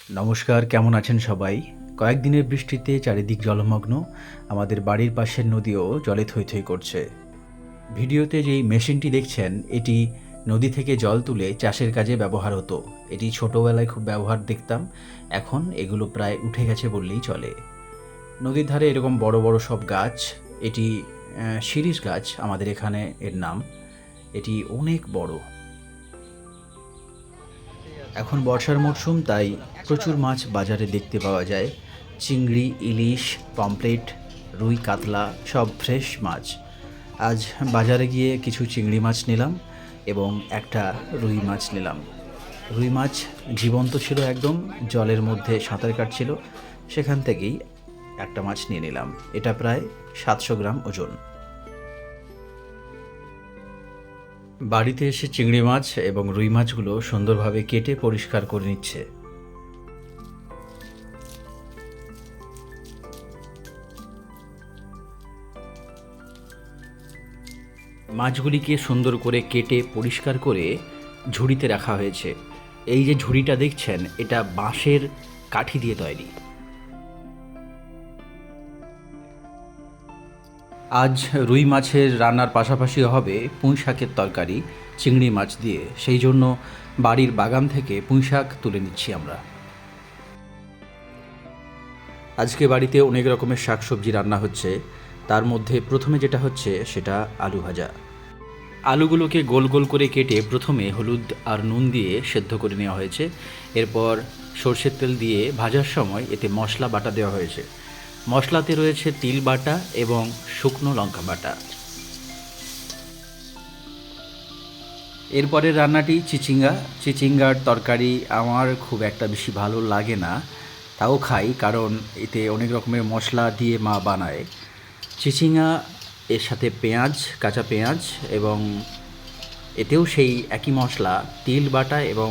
নমস্কার, কেমন আছেন সবাই? কয়েকদিনের বৃষ্টিতে চারিদিক জলমগ্ন। আমাদের বাড়ির পাশের নদীও জলে থই থই করছে। ভিডিওতে যেই মেশিনটি দেখছেন, এটি নদী থেকে জল তুলে চাষের কাজে ব্যবহার হতো। এটি ছোটোবেলায় খুব ব্যবহার দেখতাম। এখন এগুলো প্রায় উঠে গেছে বললেই চলে। নদীর ধারে এরকম বড় বড় সব গাছ। এটি শিরীষ গাছ আমাদের এখানে এর নাম। এটি অনেক বড়। এখন বর্ষার মরশুম, তাই প্রচুর মাছ বাজারে দেখতে পাওয়া যায়। চিংড়ি, ইলিশ, পমফ্রেট, রুই, কাতলা সব ফ্রেশ মাছ। আজ বাজারে গিয়ে কিছু চিংড়ি মাছ নিলাম এবং একটা রুই মাছ নিলাম। রুই মাছ জীবন্ত ছিল, একদম জলের মধ্যে সাঁতার কাটছিল। সেখান থেকেই একটা মাছ নিয়ে নিলাম। এটা প্রায় 700 গ্রাম ওজন। বাড়িতে এসে চিংড়ি মাছ এবং রুই মাছগুলো সুন্দরভাবে কেটে পরিষ্কার করে নিচ্ছে। মাছগুলিকে সুন্দর করে কেটে পরিষ্কার করে ঝুড়িতে রাখা হয়েছে। এই যে ঝুড়িটা দেখছেন, এটা বাঁশের কাঠি দিয়ে তৈরি। আজ রুই মাছের রান্নার পাশাপাশি হবে পুঁই শাকের তরকারি চিংড়ি মাছ দিয়ে। সেই জন্য বাড়ির বাগান থেকে পুঁই শাক তুলে নিচ্ছি আমরা। আজকে বাড়িতে অনেক রকমের শাকসবজি রান্না হচ্ছে। তার মধ্যে প্রথমে যেটা হচ্ছে সেটা আলু ভাজা। আলুগুলোকে গোল গোল করে কেটে প্রথমে হলুদ আর নুন দিয়ে সেদ্ধ করে নেওয়া হয়েছে। এরপর সর্ষের তেল দিয়ে ভাজার সময় এতে মশলা বাটা দেওয়া হয়েছে। মশলাতে রয়েছে তিল বাটা এবং শুকনো লঙ্কা বাটা। এরপরের রান্নাটি চিচিঙ্গা। চিচিঙ্গার তরকারি আমার খুব একটা বেশি ভালো লাগে না, তাও খাই, কারণ এতে অনেক রকমের মশলা দিয়ে মা বানায়। চিচিঙ্গা, এর সাথে পেঁয়াজ, কাঁচা পেঁয়াজ, এবং এতেও সেই একই মশলা তিল বাটা এবং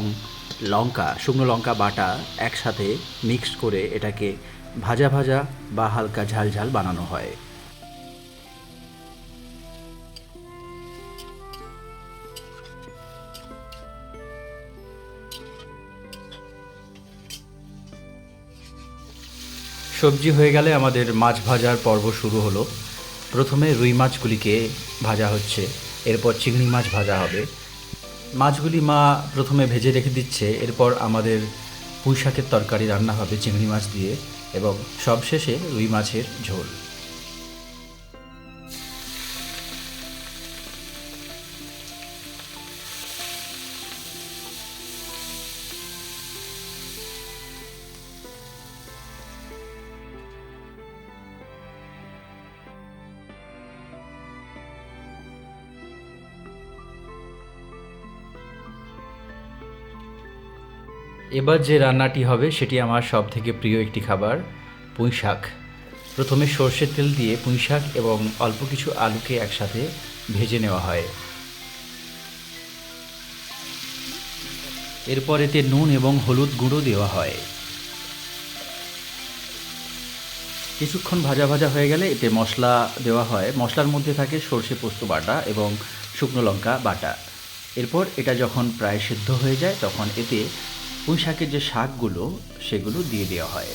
লঙ্কা, শুকনো লঙ্কা বাটা একসাথে মিক্সড করে এটাকে ভাজা ভাজা বা হালকা ঝাল ঝাল বানানো হয়। সবজি হয়ে গেলে আমাদের মাছ ভাজার পর্ব শুরু হলো। প্রথমে রুই মাছগুলিকে ভাজা হচ্ছে, এরপর চিংড়ি মাছ ভাজা হবে। মাছগুলি মা প্রথমে ভেজে রেখে দিচ্ছে, এরপর আমাদের পুঁই শাকের তরকারি রান্না হবে চিংড়ি মাছ দিয়ে, এবং সবশেষে রুই মাছের ঝোল। এবার যে রান্নাটি হবে সেটি আমার সব থেকে প্রিয় একটি খাবার, পুঁই শাক। প্রথমে সর্ষের তেল দিয়ে পুঁই শাক এবং অল্প কিছু আলুকে একসাথে ভেজে নেওয়া হয়। এরপর এতে নুন এবং হলুদ গুঁড়ো দেওয়া হয়। কিছুক্ষণ ভাজা ভাজা হয়ে গেলে এতে মশলা দেওয়া হয়। মশলার মধ্যে থাকে সর্ষে পোস্ত বাটা এবং শুকনো লঙ্কা বাটা। এরপর এটা যখন প্রায় সিদ্ধ হয়ে যায়, তখন এতে পুঁই শাকের যে শাকগুলো সেগুলো দিয়ে দেওয়া হয়।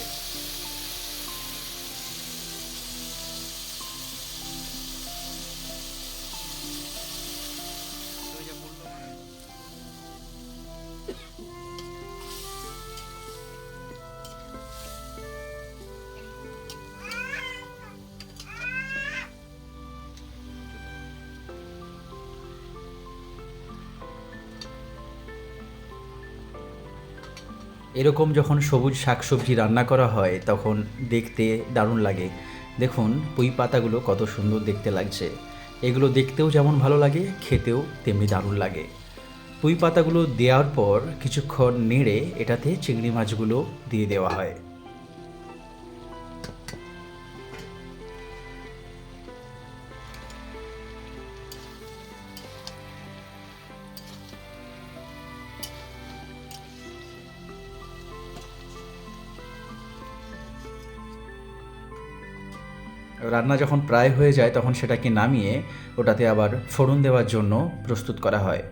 এরকম যখন সবুজ শাকসবজি রান্না করা হয় তখন দেখতে দারুণ লাগে। দেখুন পুঁই পাতাগুলো কত সুন্দর দেখতে লাগছে। এগুলো দেখতেও যেমন ভালো লাগে, খেতেও তেমনি দারুণ লাগে। পুঁই পাতাগুলো দেওয়ার পর কিছুক্ষণ নেড়ে এটাতে চিংড়ি মাছগুলো দিয়ে দেওয়া হয়। রান্না যখন প্রায় হয়ে যায় তখন সেটাকে নামিয়ে ওটাতে আবার ফোড়ন দেওয়ার জন্য প্রস্তুত করা হয়।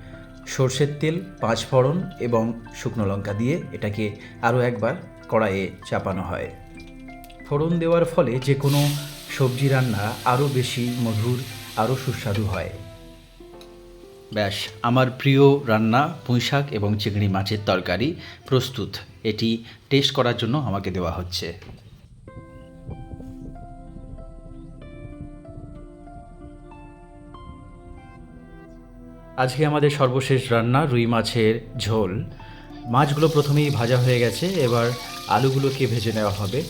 সর্ষের তেল, 5 ফোড়ন এবং শুকনো লঙ্কা দিয়ে এটাকে আরও একবার কড়াইয়ে চাপানো হয়। ফোড়ন দেওয়ার ফলে যে কোনো সবজি রান্না আরও বেশি মধুর, আরও সুস্বাদু হয়। ব্যাস, আমার প্রিয় রান্না পুঁইশাক এবং চিংড়ি মাছের তরকারি প্রস্তুত। এটি টেস্ট করার জন্য আমাকে দেওয়া হচ্ছে। আজকে আমাদের সর্বশেষ রান্না রুই মাছের ঝোল। মাছগুলো প্রথমেই ভাজা হয়ে গেছে, এবার আলুগুলোকে ভেজে নেওয়া হবে।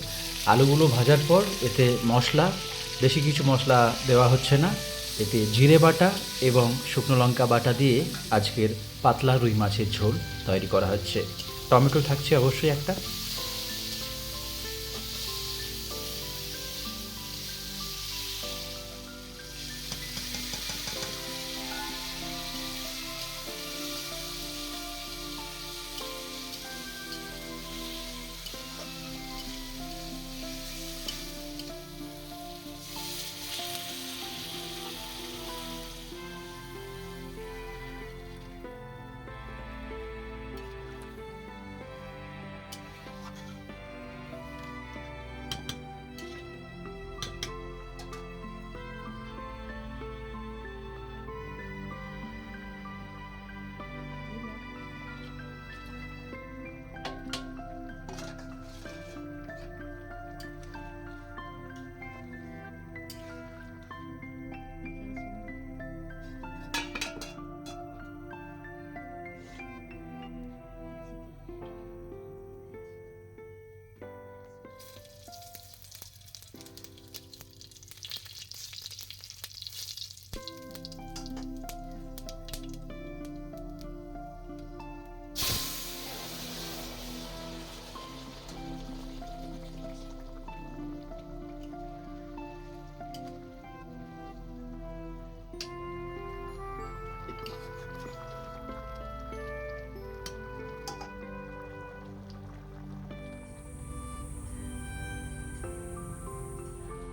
আলুগুলো ভাজার পর এতে মশলা, বেশি কিছু মশলা দেওয়া হচ্ছে না, এতে জিরে বাটা এবং শুকনো লঙ্কা বাটা দিয়ে আজকের পাতলা রুই মাছের ঝোল তৈরি করা হচ্ছে। টমেটো থাকছে অবশ্যই একটা।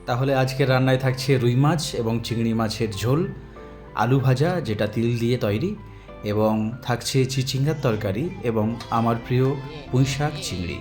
তাহলে আজকের রান্নায় থাকছে রুই মাছ এবং চিংড়ি মাছের ঝোল, আলু ভাজা যেটা তিল দিয়ে তৈরি, এবং থাকছে চিচিঙ্গার তরকারি এবং আমার প্রিয় পুঁইশাক চিংড়ি।